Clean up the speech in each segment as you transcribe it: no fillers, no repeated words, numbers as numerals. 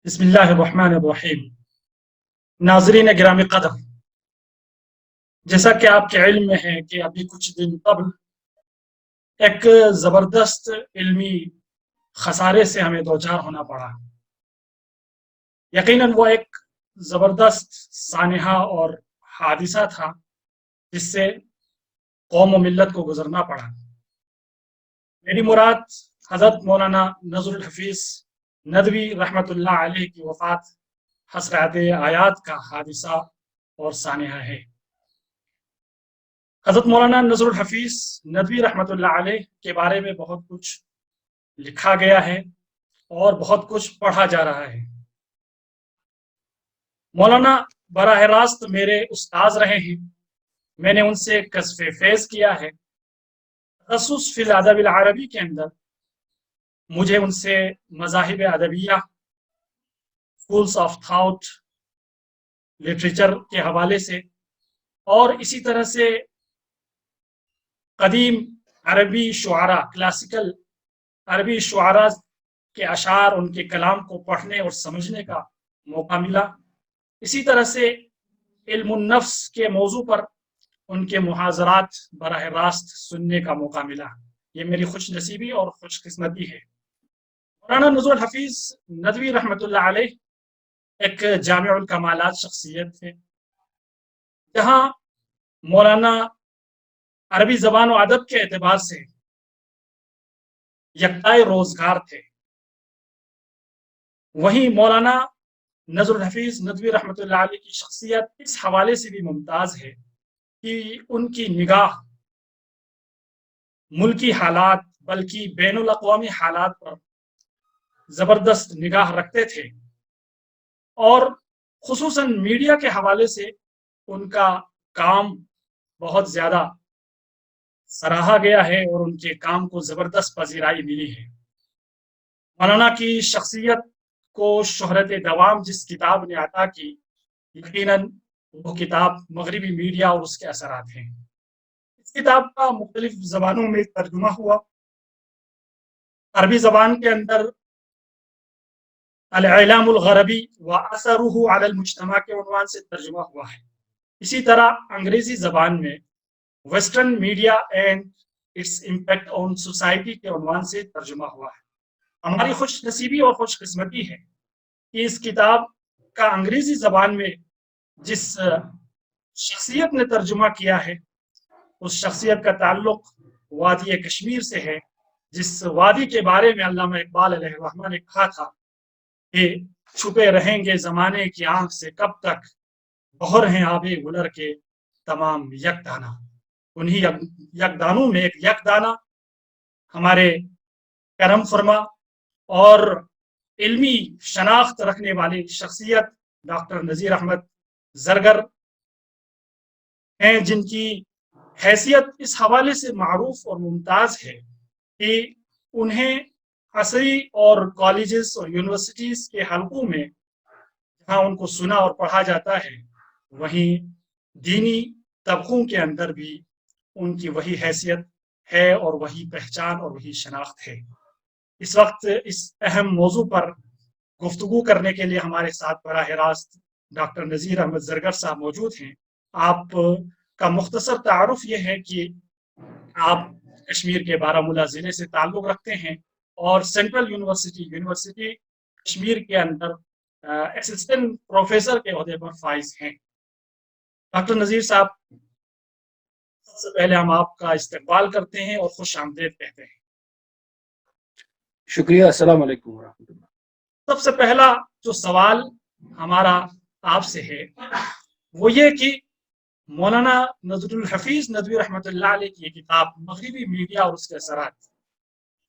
بسم اللہ الرحمن الرحیم۔ ناظرین گرامی قدر، جیسا کہ آپ کے علم میں ہے کہ ابھی کچھ دن قبل ایک زبردست علمی خسارے سے ہمیں دوچار ہونا پڑا۔ یقیناً وہ ایک زبردست سانحہ اور حادثہ تھا جس سے قوم و ملت کو گزرنا پڑا۔ میری مراد حضرت مولانا نذر الحفیظ ندوی رحمۃ اللہ علیہ کی وفات حسرات آیات کا حادثہ اور سانحہ ہے۔ حضرت مولانا نذر الحفیظ ندوی رحمۃ اللہ علیہ کے بارے میں بہت کچھ لکھا گیا ہے اور بہت کچھ پڑھا جا رہا ہے۔ مولانا براہ راست میرے استاذ رہے ہیں، میں نے ان سے کشف فیض کیا ہے۔ تخصص فی الادب العربی کے اندر مجھے ان سے مذاہب ادبیہ، اسکولس آف تھاٹ، لٹریچر کے حوالے سے اور اسی طرح سے قدیم عربی شعراء، کلاسیکل عربی شعراء کے اشعار، ان کے کلام کو پڑھنے اور سمجھنے کا موقع ملا۔ اسی طرح سے علم النفس کے موضوع پر ان کے محاضرات براہ راست سننے کا موقع ملا۔ یہ میری خوش نصیبی اور خوش قسمتی ہے۔ مولانا نذر الحفیظ ندوی رحمۃ اللہ علیہ ایک جامع الکمالات شخصیت ہے، جہاں مولانا عربی زبان و ادب کے اعتبار سے یکتائے روزگار تھے، وہیں مولانا نذر الحفیظ ندوی رحمۃ اللہ علیہ کی شخصیت اس حوالے سے بھی ممتاز ہے کہ ان کی نگاہ ملکی حالات بلکہ بین الاقوامی حالات پر زبردست نگاہ رکھتے تھے، اور خصوصاً میڈیا کے حوالے سے ان کا کام بہت زیادہ سراہا گیا ہے اور ان کے کام کو زبردست پذیرائی ملی ہے۔ مولانا کی شخصیت کو شہرت دوام جس کتاب نے عطا کی، یقیناً وہ کتاب مغربی میڈیا اور اس کے اثرات ہیں۔ اس کتاب کا مختلف زبانوں میں ترجمہ ہوا۔ عربی زبان کے اندر الاعلام الغربی واثرہ علی المجتمع کے عنوان سے ترجمہ ہوا ہے۔ اسی طرح انگریزی زبان میں western media and its impact on society کے عنوان سے ترجمہ ہوا ہے۔ ہماری خوش نصیبی اور خوش قسمتی ہے کہ اس کتاب کا انگریزی زبان میں جس شخصیت نے ترجمہ کیا ہے، اس شخصیت کا تعلق وادی کشمیر سے ہے، جس وادی کے بارے میں علامہ اقبال علیہ الرحمہ نے کہا تھا کہ چھپے رہیں گے زمانے کی آنکھ سے کب تک، بہر ہیں آب گلر کے تمام یک دانہ۔ انہی یک دانوں میں ایک یک دانہ ہمارے کرم فرما اور علمی شناخت رکھنے والی شخصیت ڈاکٹر نذیر احمد زرگر ہیں، جن کی حیثیت اس حوالے سے معروف اور ممتاز ہے کہ انہیں عصری اور کالجز اور یونیورسٹیز کے حلقوں میں جہاں ان کو سنا اور پڑھا جاتا ہے، وہیں دینی طبقوں کے اندر بھی ان کی وہی حیثیت ہے اور وہی پہچان اور وہی شناخت ہے۔ اس وقت اس اہم موضوع پر گفتگو کرنے کے لیے ہمارے ساتھ براہ راست ڈاکٹر نذیر احمد زرگر صاحب موجود ہیں۔ آپ کا مختصر تعارف یہ ہے کہ آپ کشمیر کے بارہمولہ ضلع سے تعلق رکھتے ہیں اور سینٹرل یونیورسٹی کشمیر کے اندر اسسٹنٹ پروفیسر کے عہدے پر فائز ہیں۔ ڈاکٹر نذیر صاحب، سب سے پہلے ہم آپ کا استقبال کرتے ہیں اور خوش آمدید کہتے ہیں۔ شکریہ، السلام علیکم ورحمۃ اللہ۔ سب سے پہلا جو سوال ہمارا آپ سے ہے وہ یہ کہ مولانا نذر الحفیظ ندوی رحمۃ اللہ علیہ کی یہ کتاب مغربی میڈیا اور اس کے اثرات،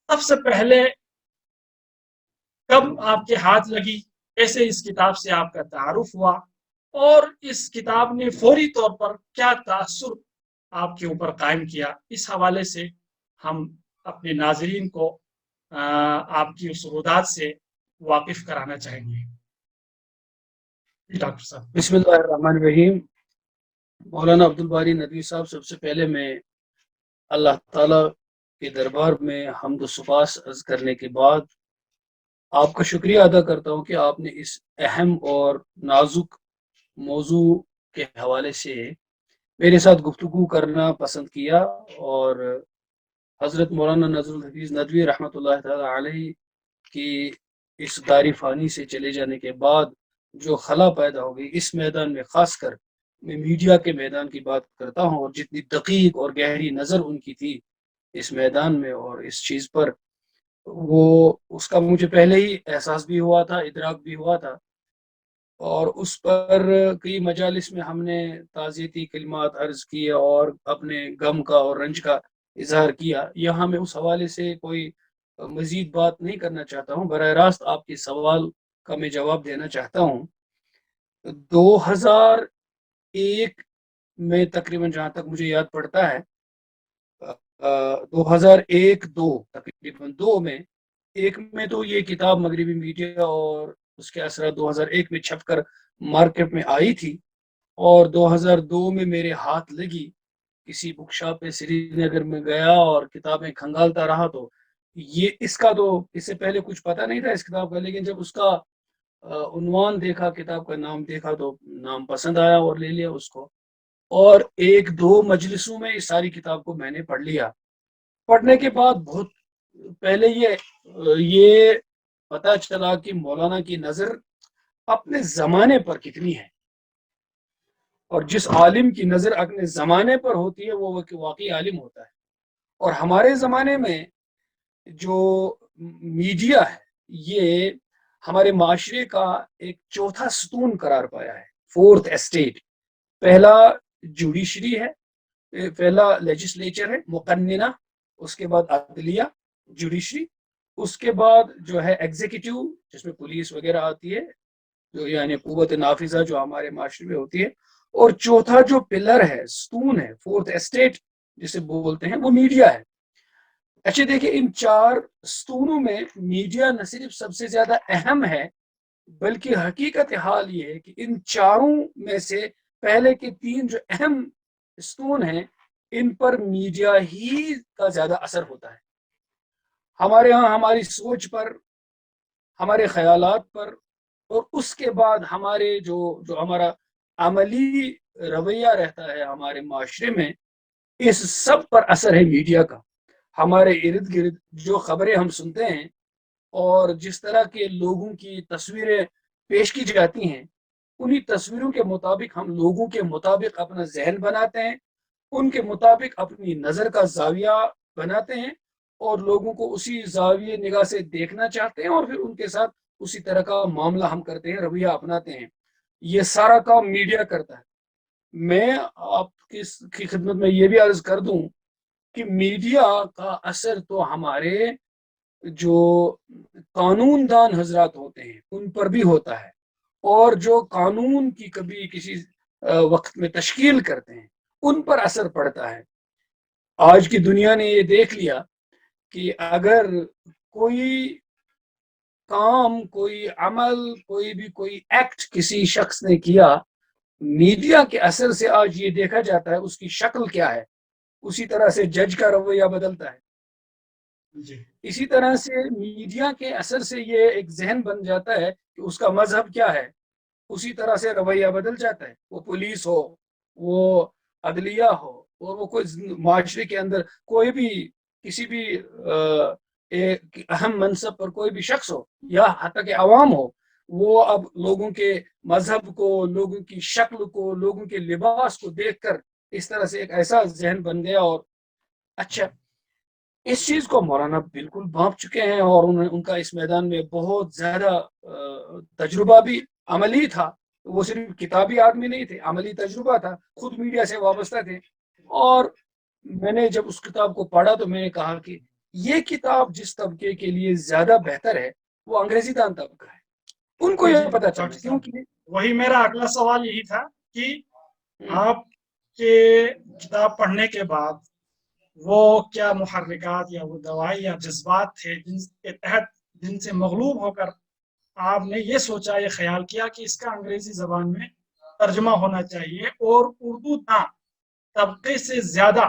سب سے پہلے کب آپ کے ہاتھ لگی، کیسے اس کتاب سے آپ کا تعارف ہوا، اور اس کتاب نے فوری طور پر کیا تاثر آپ کے اوپر قائم کیا، اس حوالے سے ہم اپنے ناظرین کو آپ کی سرودات سے واقف کرانا چاہیں گے۔ ڈاکٹر صاحب۔ بسم اللہ الرحمن الرحیم۔ مولانا عبدالباری ندوی صاحب، سب سے پہلے میں اللہ تعالیٰ کے دربار میں حمد و سپاس عرض کرنے کے بعد آپ کا شکریہ ادا کرتا ہوں کہ آپ نے اس اہم اور نازک موضوع کے حوالے سے میرے ساتھ گفتگو کرنا پسند کیا، اور حضرت مولانا نذر الحفیظ ندوی رحمۃ اللہ تعالی علیہ کی اس داری فانی سے چلے جانے کے بعد جو خلا پیدا ہو گئی اس میدان میں، خاص کر میں میڈیا کے میدان کی بات کرتا ہوں، اور جتنی دقیق اور گہری نظر ان کی تھی اس میدان میں اور اس چیز پر، وہ اس کا مجھے پہلے ہی احساس بھی ہوا تھا، ادراک بھی ہوا تھا، اور اس پر کئی مجالس میں ہم نے تعزیتی کلمات عرض کیے اور اپنے غم کا اور رنج کا اظہار کیا۔ یہاں میں اس حوالے سے کوئی مزید بات نہیں کرنا چاہتا ہوں، براہ راست آپ کے سوال کا میں جواب دینا چاہتا ہوں۔ 2001 میں تقریباً، جہاں تک مجھے یاد پڑتا ہے، 2001 دو تقریباً دو میں، ایک میں تو یہ کتاب مغربی میڈیا اور اس کے اثرات 2001 میں چھپ کر مارکیٹ میں آئی تھی، اور 2002 میں میرے ہاتھ لگی، کسی بک شاپ پہ سری نگر میں گیا اور کتابیں کھنگالتا رہا، تو یہ اس کا تو اس سے پہلے کچھ پتہ نہیں تھا اس کتاب کا، لیکن جب اس کا عنوان دیکھا، کتاب کا نام دیکھا، تو نام پسند آیا اور لے لیا اس کو، اور ایک دو مجلسوں میں اس ساری کتاب کو میں نے پڑھ لیا۔ پڑھنے کے بعد بہت پہلے یہ پتہ چلا کہ مولانا کی نظر اپنے زمانے پر کتنی ہے، اور جس عالم کی نظر اپنے زمانے پر ہوتی ہے وہ واقعی عالم ہوتا ہے۔ اور ہمارے زمانے میں جو میڈیا ہے یہ ہمارے معاشرے کا ایک چوتھا ستون قرار پایا ہے، فورتھ اسٹیٹ۔ پہلا جوڈیشری ہے، پہلا لیجسلیچر ہے، مقننہ، اس کے بعد عدلیہ، جوڈیشری، اس کے بعد جو ہے ایگزیکٹو، جس میں پولیس وغیرہ آتی ہے، جو یعنی قوت نافذہ جو ہمارے معاشرے میں ہوتی ہے، اور چوتھا جو پلر ہے، ستون ہے، فورتھ اسٹیٹ جسے بولتے ہیں، وہ میڈیا ہے۔ اچھا دیکھیں، ان چار ستونوں میں میڈیا نہ صرف سب سے زیادہ اہم ہے، بلکہ حقیقت حال یہ ہے کہ ان چاروں میں سے پہلے کے تین جو اہم ستون ہیں، ان پر میڈیا ہی کا زیادہ اثر ہوتا ہے، ہمارے ہاں ہماری سوچ پر، ہمارے خیالات پر، اور اس کے بعد ہمارے جو ہمارا عملی رویہ رہتا ہے ہمارے معاشرے میں، اس سب پر اثر ہے میڈیا کا۔ ہمارے ارد گرد جو خبریں ہم سنتے ہیں اور جس طرح کے لوگوں کی تصویریں پیش کی جاتی ہیں، انہی تصویروں کے مطابق ہم لوگوں کے مطابق اپنا ذہن بناتے ہیں، ان کے مطابق اپنی نظر کا زاویہ بناتے ہیں، اور لوگوں کو اسی زاویے نگاہ سے دیکھنا چاہتے ہیں، اور پھر ان کے ساتھ اسی طرح کا معاملہ ہم کرتے ہیں، رویہ اپناتے ہیں۔ یہ سارا کام میڈیا کرتا ہے۔ میں آپ کی خدمت میں یہ بھی عرض کر دوں کہ میڈیا کا اثر تو ہمارے جو قانون دان حضرات ہوتے ہیں ان پر بھی ہوتا ہے، اور جو قانون کی کبھی کسی وقت میں تشکیل کرتے ہیں ان پر اثر پڑتا ہے۔ آج کی دنیا نے یہ دیکھ لیا کہ اگر کوئی کام، کوئی عمل، کوئی ایکٹ کسی شخص نے کیا، میڈیا کے اثر سے آج یہ دیکھا جاتا ہے اس کی شکل کیا ہے، اسی طرح سے جج کا رویہ بدلتا ہے، جی اسی طرح سے میڈیا کے اثر سے یہ ایک ذہن بن جاتا ہے کہ اس کا مذہب کیا ہے، اسی طرح سے رویہ بدل جاتا ہے، وہ پولیس ہو، وہ عدلیہ ہو، اور وہ کوئی معاشرے کے اندر کوئی بھی کسی بھی ایک اہم منصب پر کوئی بھی شخص ہو، یا حتی کہ عوام ہو، وہ اب لوگوں کے مذہب کو، لوگوں کی شکل کو، لوگوں کے لباس کو دیکھ کر اس طرح سے ایک ایسا ذہن بن گیا۔ اور اچھا، اس چیز کو مولانا بالکل بھانپ چکے ہیں، اور ان کا اس میدان میں بہت زیادہ تجربہ بھی عملی تھا، وہ صرف کتابی آدمی نہیں تھے، عملی تجربہ تھا، خود میڈیا سے وابستہ تھے۔ اور میں نے جب اس کتاب کو پڑھا تو میں نے کہا کہ یہ کتاب جس طبقے کے لیے زیادہ بہتر ہے وہ انگریزی دان طبقہ ہے، ان کو جی یہ پتا چلا، ڈاکٹر صاحب، کیونکہ وہی میرا اگلا سوال یہی تھا کہ آپ کے کتاب پڑھنے کے بعد وہ کیا محرکات یا وہ دوائی یا جذبات تھے جن کے تحت، جن سے مغلوب ہو کر آپ نے یہ سوچا، یہ خیال کیا کہ اس کا انگریزی زبان میں ترجمہ ہونا چاہیے، اور اردو داں طبقے سے زیادہ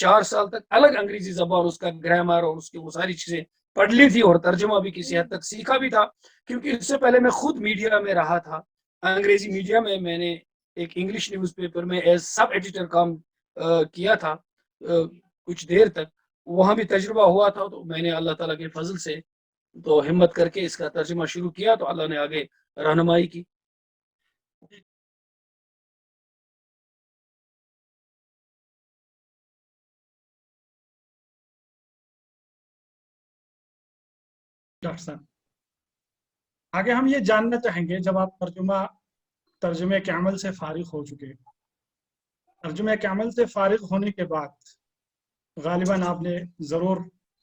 4 سال تک الگ انگریزی زبان، اس کا گرامر اور اس کی وہ ساری چیزیں پڑھ لی تھی، اور ترجمہ بھی کسی حد تک سیکھا بھی تھا، کیونکہ اس سے پہلے میں خود میڈیا میں رہا تھا، انگریزی میڈیا میں نے ایک انگلش نیوز پیپر میں ایز سب ایڈیٹر کام کیا تھا کچھ دیر تک، وہاں بھی تجربہ ہوا تھا، تو میں نے اللہ تعالیٰ کے فضل سے تو ہمت کر کے اس کا ترجمہ شروع کیا، تو اللہ نے آگے رہنمائی کی۔ ڈاکٹر صاحب آگے ہم یہ جاننا چاہیں گے، جب آپ ترجمے کے عمل سے فارغ ہو چکے، ترجمے کے عمل سے فارغ ہونے کے بعد غالباً آپ نے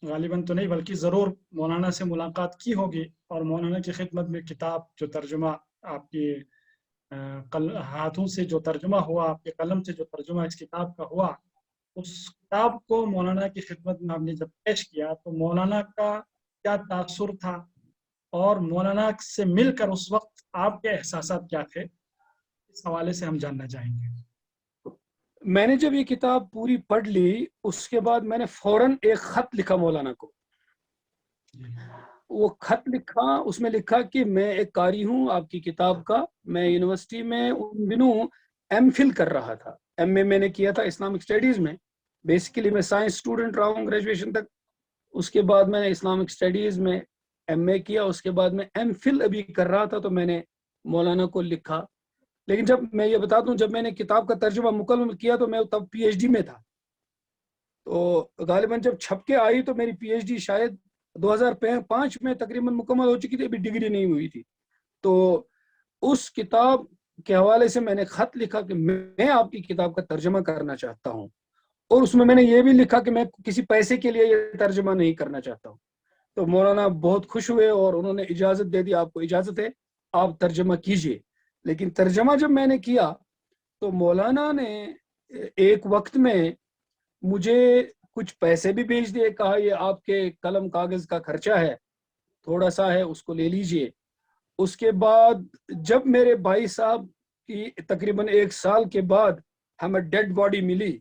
غالباً تو نہیں بلکہ ضرور مولانا سے ملاقات کی ہوگی، اور مولانا کی خدمت میں کتاب جو ترجمہ آپ کی ہاتھوں سے جو ترجمہ ہوا، آپ کے قلم سے جو ترجمہ اس کتاب کا ہوا، اس کتاب کو مولانا کی خدمت میں آپ نے جب پیش کیا تو مولانا کا کیا تاثر تھا، اور مولانا سے مل کر اس وقت آپ کے احساسات کیا تھے، اس حوالے سے ہم جاننا چاہیں گے۔ میں نے جب یہ کتاب پوری پڑھ لی، اس کے بعد میں نے فوراً ایک خط لکھا مولانا کو، وہ خط لکھا، اس میں لکھا کہ میں ایک قاری ہوں آپ کی کتاب کا، میں یونیورسٹی میں ان دنوں ایم فل کر رہا تھا، ایم اے میں نے کیا تھا اسلامک اسٹڈیز میں، بیسیکلی میں سائنس اسٹوڈنٹ رہا ہوں گریجویشن تک، اس کے بعد میں نے اسلامک اسٹڈیز میں ایم اے کیا، اس کے بعد میں ایم فل ابھی کر رہا تھا، تو میں نے مولانا کو لکھا، لیکن جب میں یہ بتاتا ہوں، جب میں نے کتاب کا ترجمہ مکمل کیا تو میں تب پی ایچ ڈی میں تھا، تو غالباً جب چھپ کے آئی تو میری پی ایچ ڈی شاید 2005 میں تقریباً مکمل ہو چکی تھی، ابھی ڈگری نہیں ہوئی تھی، تو اس کتاب کے حوالے سے میں نے خط لکھا کہ میں آپ کی کتاب کا ترجمہ کرنا چاہتا ہوں، اور اس میں نے یہ بھی لکھا کہ میں کسی پیسے کے لیے یہ ترجمہ نہیں کرنا چاہتا ہوں، تو مولانا بہت خوش ہوئے اور انہوں نے اجازت دے دی، آپ کو اجازت ہے آپ ترجمہ کیجئے، لیکن ترجمہ جب میں نے کیا تو مولانا نے ایک وقت میں مجھے کچھ پیسے بھی بھیج دیے، کہا یہ آپ کے قلم کاغذ کا خرچہ ہے، تھوڑا سا ہے اس کو لے لیجئے۔ اس کے بعد جب میرے بھائی صاحب کی تقریباً 1 سال کے بعد ہمیں ڈیڈ باڈی ملی،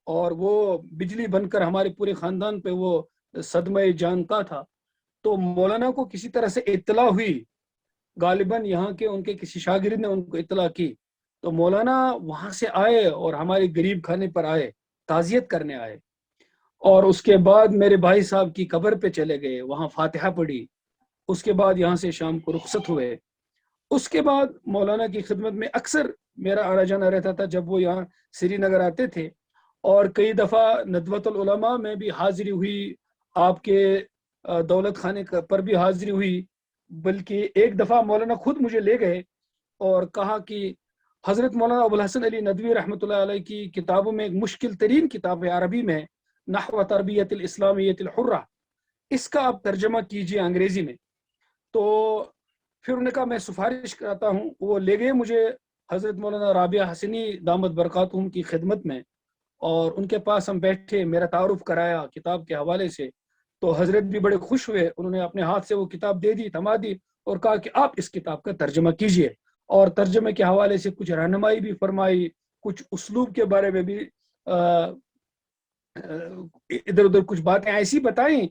اور وہ بجلی بن کر ہمارے پورے خاندان پہ وہ صدمہ جان کا تھا، تو مولانا کو کسی طرح سے اطلاع ہوئی، غالباً یہاں کے ان کے کسی شاگرد نے ان کو اطلاع کی، تو مولانا وہاں سے آئے اور ہمارے غریب خانے پر آئے، تعزیت کرنے آئے، اور اس کے بعد میرے بھائی صاحب کی قبر پہ چلے گئے، وہاں فاتحہ پڑھی، اس کے بعد یہاں سے شام کو رخصت ہوئے۔ اس کے بعد مولانا کی خدمت میں اکثر میرا آنا جانا رہتا تھا، جب وہ یہاں سری نگر آتے تھے، اور کئی دفعہ ندوۃ العلماء میں بھی حاضری ہوئی، آپ کے دولت خانے پر بھی حاضری ہوئی، بلکہ ایک دفعہ مولانا خود مجھے لے گئے اور کہا کہ حضرت مولانا ابوالحسن علی ندوی رحمۃ اللہ علیہ کی کتابوں میں ایک مشکل ترین کتاب ہے عربی میں، نحو تربیت الاسلامیت الحرہ، اس کا آپ ترجمہ کیجئے انگریزی میں۔ تو پھر انہوں نے کہا میں سفارش کرتا ہوں، وہ لے گئے مجھے حضرت مولانا رابعہ حسنی دامت برکاتہم کی خدمت میں، اور ان کے پاس ہم بیٹھے، میرا تعارف کرایا کتاب کے حوالے سے، تو حضرت بھی بڑے خوش ہوئے، انہوں نے اپنے ہاتھ سے وہ کتاب دے دی، تھما دی، اور کہا کہ آپ اس کتاب کا ترجمہ کیجئے، اور ترجمے کے حوالے سے کچھ رہنمائی بھی فرمائی، کچھ اسلوب کے بارے میں بھی ادھر ادھر کچھ باتیں ایسی بتائیں،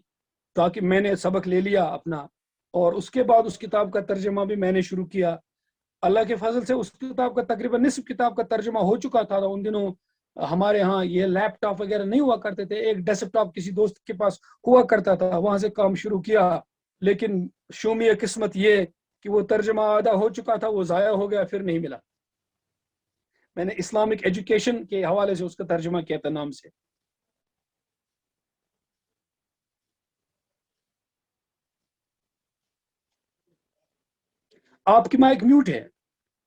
تاکہ میں نے سبق لے لیا اپنا، اور اس کے بعد اس کتاب کا ترجمہ بھی میں نے شروع کیا۔ اللہ کے فضل سے اس کتاب کا تقریباً نصف کتاب کا ترجمہ ہو چکا تھا۔ ان دنوں ہمارے ہاں یہ لیپ ٹاپ وغیرہ نہیں ہوا کرتے تھے، ایک ڈیسک ٹاپ کسی دوست کے پاس ہوا کرتا تھا، وہاں سے کام شروع کیا، لیکن شومی قسمت یہ کہ وہ ترجمہ آدھا ہو چکا تھا، وہ ضائع ہو گیا، پھر نہیں ملا۔ میں نے اسلامک ایجوکیشن کے حوالے سے اس کا ترجمہ کیا تھا نام سے۔ آپ کی مائک میوٹ ہے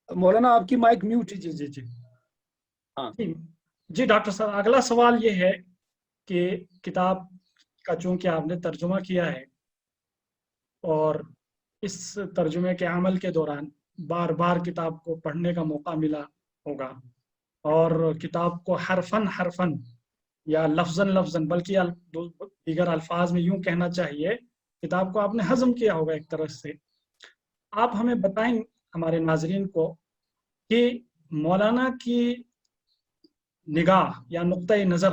مولانا، آپ کی مائک میوٹ ہے۔ جی جی جی ہاں جی ڈاکٹر صاحب، اگلا سوال یہ ہے کہ کتاب کا چونکہ آپ نے ترجمہ کیا ہے، اور اس ترجمے کے عمل کے دوران بار بار کتاب کو پڑھنے کا موقع ملا ہوگا، اور کتاب کو حرفاً حرفاً یا لفظاً لفظاً بلکہ دیگر الفاظ میں یوں کہنا چاہیے، کتاب کو آپ نے ہضم کیا ہوگا ایک طرح سے۔ آپ ہمیں بتائیں ہمارے ناظرین کو کہ مولانا کی نگاہ یا نقطۂ نظر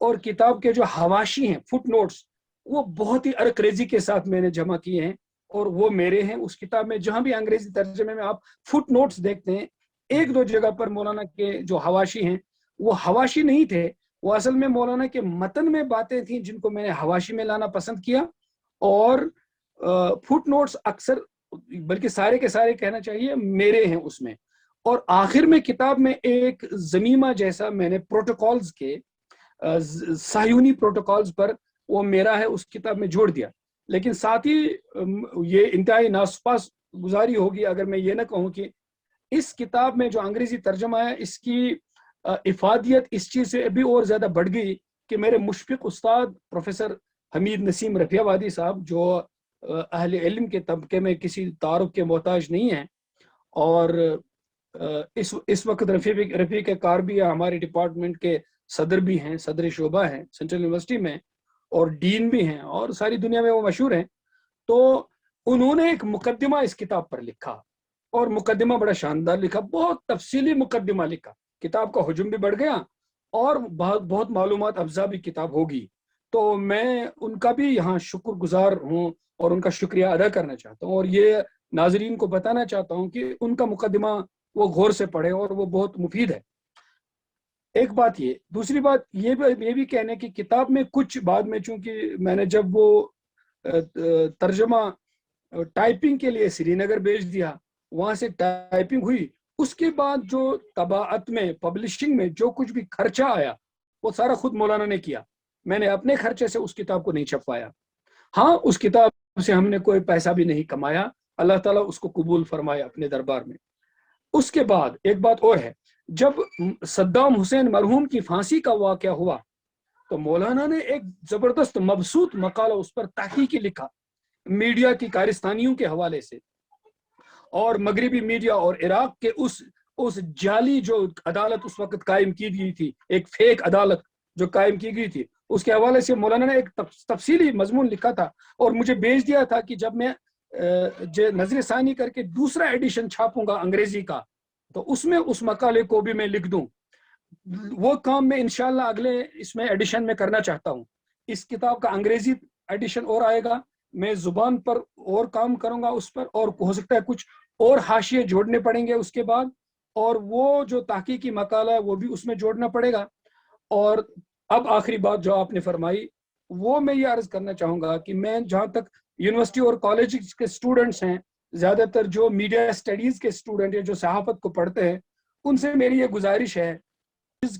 اور کتاب کے جو حواشی ہیں فٹ نوٹس وہ بہت ہی ارکریزی کے ساتھ میں نے جمع کیے ہیں اور وہ میرے ہیں اس کتاب میں. جہاں بھی انگریزی ترجمے میں آپ فٹ نوٹس دیکھتے ہیں ایک دو جگہ پر مولانا کے جو حواشی ہیں وہ حواشی نہیں تھے, وہ اصل میں مولانا کے متن میں باتیں تھیں جن کو میں نے حواشی میں لانا پسند کیا. اور فٹ نوٹس اکثر بلکہ سارے کے سارے کہنا چاہیے میرے ہیں اس میں. اور آخر میں کتاب میں ایک ضمیمہ جیسا میں نے پروٹوکالز کے صہیونی پروٹوکالز پر وہ میرا ہے اس کتاب میں جوڑ دیا. لیکن ساتھ ہی یہ انتہائی ناسپاس گزاری ہوگی اگر میں یہ نہ کہوں کہ اس کتاب میں جو انگریزی ترجمہ ہے اس کی افادیت اس چیز سے ابھی اور زیادہ بڑھ گئی کہ میرے مشفق استاد پروفیسر حمید نسیم رفیع آبادی صاحب جو اہل علم کے طبقے میں کسی تعارف کے محتاج نہیں ہیں اور اس وقت رفیع کے کاربی ہمارے ڈپارٹمنٹ کے صدر بھی ہیں, صدر شعبہ ہیں سینٹرل یونیورسٹی میں اور ڈین بھی ہیں اور ساری دنیا میں وہ مشہور ہیں. تو انہوں نے ایک مقدمہ اس کتاب پر لکھا اور مقدمہ بڑا شاندار لکھا, بہت تفصیلی مقدمہ لکھا. کتاب کا حجم بھی بڑھ گیا اور بہت معلومات افزا بھی کتاب ہوگی. تو میں ان کا بھی یہاں شکر گزار ہوں اور ان کا شکریہ ادا کرنا چاہتا ہوں اور یہ ناظرین کو بتانا چاہتا ہوں کہ ان کا مقدمہ وہ غور سے پڑھے اور وہ بہت مفید ہے. ایک بات یہ, دوسری بات یہ بھی کہنے کی کتاب میں کچھ بعد میں چونکہ میں نے جب وہ ترجمہ ٹائپنگ کے لیے سری نگر بھیج دیا, وہاں سے ٹائپنگ ہوئی, اس کے بعد جو طباعت میں پبلشنگ میں جو کچھ بھی خرچہ آیا وہ سارا خود مولانا نے کیا. میں نے اپنے خرچے سے اس کتاب کو نہیں چھپوایا. ہاں اس کتاب سے ہم نے کوئی پیسہ بھی نہیں کمایا, اللہ تعالیٰ اس کو قبول فرمائے اپنے دربار میں. اس کے بعد ایک بات اور ہے, جب صدام حسین مرحوم کی پھانسی کا واقعہ ہوا تو مولانا نے ایک زبردست مبسوط مقالہ اس پر تحقیقی لکھا میڈیا کی کارستانیوں کے حوالے سے, اور مغربی میڈیا اور عراق کے اس جعلی جو عدالت اس وقت قائم کی گئی تھی, ایک فیک عدالت جو قائم کی گئی تھی, اس کے حوالے سے مولانا نے ایک تفصیلی مضمون لکھا تھا اور مجھے بھیج دیا تھا کہ جب میں نظر ثانی کر کے دوسرا ایڈیشن چھاپوں گا انگریزی کا تو اس میں اس مقالے کو بھی میں لکھ دوں. وہ کام میں انشاءاللہ اگلے اس میں ایڈیشن میں کرنا چاہتا ہوں. اس کتاب کا انگریزی ایڈیشن اور آئے گا, میں زبان پر اور کام کروں گا اس پر, اور ہو سکتا ہے کچھ اور حاشیے جوڑنے پڑیں گے اس کے بعد, اور وہ جو تحقیقی مقالہ ہے وہ بھی اس میں جوڑنا پڑے گا. اور اب آخری بات جو آپ نے فرمائی وہ میں یہ عرض کرنا چاہوں گا کہ میں جہاں تک یونیورسٹی اور کالج کے اسٹوڈنٹس ہیں, زیادہ تر جو میڈیا اسٹڈیز کے اسٹوڈنٹ ہیں جو صحافت کو پڑھتے ہیں, ان سے میری یہ گزارش ہے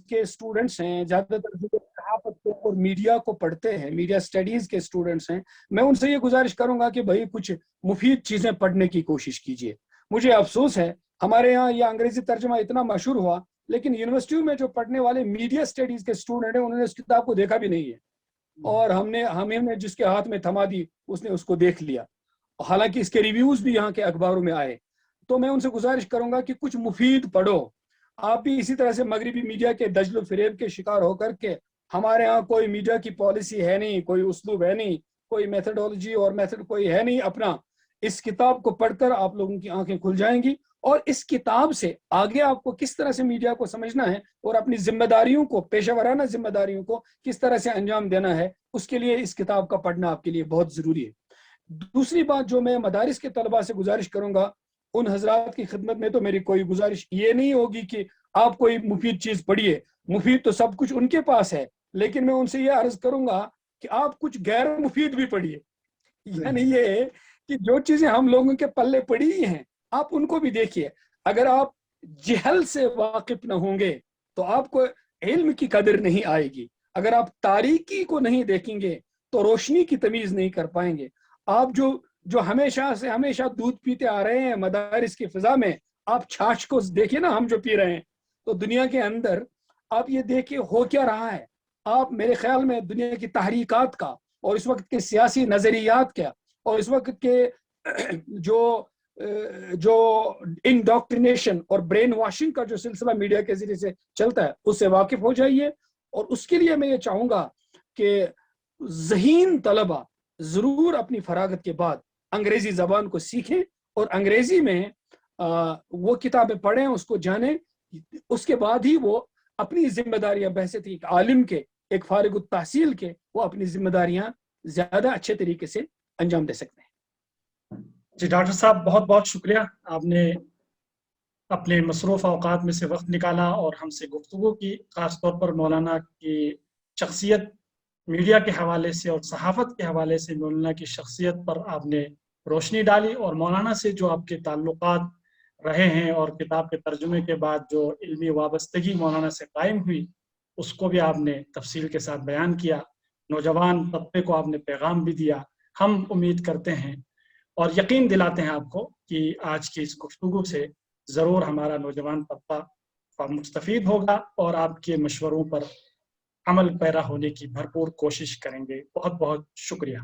کے اسٹوڈنٹس ہیں زیادہ تر جو صحافت کو اور میڈیا کو پڑھتے ہیں, میڈیا اسٹڈیز کے اسٹوڈنٹس ہیں, میں ان سے یہ گزارش کروں گا کہ بھائی کچھ مفید چیزیں پڑھنے کی کوشش کیجیے. مجھے افسوس ہے ہمارے یہاں یہ انگریزی ترجمہ اتنا مشہور ہوا لیکن یونیورسٹیوں میں جو پڑھنے والے میڈیا اسٹڈیز کے اسٹوڈنٹ ہیں انہوں نے اس کتاب کو دیکھا بھی نہیں ہے, اور ہمیں جس کے ہاتھ میں تھما دی اس نے اس کو دیکھ لیا, حالانکہ اس کے ریویوز بھی یہاں کے اخباروں میں آئے. تو میں ان سے گزارش کروں گا کہ کچھ مفید پڑھو. آپ بھی اسی طرح سے مغربی میڈیا کے دجل و فریب کے شکار ہو کر کے ہمارے ہاں کوئی میڈیا کی پالیسی ہے نہیں, کوئی اسلوب ہے نہیں, کوئی میتھڈولوجی اور میتھڈ کوئی ہے نہیں اپنا. اس کتاب کو پڑھ کر آپ لوگوں کی آنکھیں کھل جائیں گی اور اس کتاب سے آگے آپ کو کس طرح سے میڈیا کو سمجھنا ہے اور اپنی ذمہ داریوں کو, پیشہ ورانہ ذمہ داریوں کو کس طرح سے انجام دینا ہے, اس کے لیے اس کتاب کا پڑھنا آپ کے لیے بہت ضروری ہے. دوسری بات جو میں مدارس کے طلباء سے گزارش کروں گا, ان حضرات کی خدمت میں تو میری کوئی گزارش یہ نہیں ہوگی کہ آپ کوئی مفید چیز پڑھیے, مفید تو سب کچھ ان کے پاس ہے, لیکن میں ان سے یہ عرض کروں گا کہ آپ کچھ غیر مفید بھی پڑھیے. یعنی یہ کہ جو چیزیں ہم لوگوں کے پلے پڑی ہیں آپ ان کو بھی دیکھیے. اگر آپ جہل سے واقف نہ ہوں گے تو آپ کو علم کی قدر نہیں آئے گی. اگر آپ تاریکی کو نہیں دیکھیں گے تو روشنی کی تمیز نہیں کر پائیں گے. آپ جو ہمیشہ دودھ پیتے آ رہے ہیں مدارس کی فضا میں, آپ چھاچھ کو دیکھیں نا, ہم جو پی رہے ہیں, تو دنیا کے اندر آپ یہ دیکھیں ہو کیا رہا ہے. آپ میرے خیال میں دنیا کی تحریکات کا اور اس وقت کے سیاسی نظریات کا اور اس وقت کے جو انڈاکٹرینیشن اور برین واشنگ کا جو سلسلہ میڈیا کے ذریعے سے چلتا ہے اس سے واقف ہو جائیے. اور اس کے لیے میں یہ چاہوں گا کہ ذہین طلبہ ضرور اپنی فراغت کے بعد انگریزی زبان کو سیکھیں اور انگریزی میں وہ کتابیں پڑھیں, اس کو جانیں. اس کے بعد ہی وہ اپنی ذمہ داریاں بحیثیت ایک عالم کے ایک فارغ التحصیل کے وہ اپنی ذمہ داریاں زیادہ اچھے طریقے سے انجام دے سکتے ہیں۔ جی ڈاکٹر صاحب بہت بہت شکریہ، آپ نے اپنے مصروف اوقات میں سے وقت نکالا اور ہم سے گفتگو کی، خاص طور پر مولانا کی شخصیت میڈیا کے حوالے سے اور صحافت کے حوالے سے مولانا کی شخصیت پر آپ نے روشنی ڈالی، اور مولانا سے جو آپ کے تعلقات رہے ہیں اور کتاب کے ترجمے کے بعد جو علمی وابستگی مولانا سے قائم ہوئی اس کو بھی آپ نے تفصیل کے ساتھ بیان کیا، نوجوان طبقے کو آپ نے پیغام بھی دیا۔ ہم امید کرتے ہیں اور یقین دلاتے ہیں آپ کو کہ آج کی اس گفتگو سے ضرور ہمارا نوجوان طبقہ مستفید ہوگا اور آپ کے مشوروں پر عمل پیرا ہونے کی بھرپور کوشش کریں گے۔ بہت بہت شکریہ۔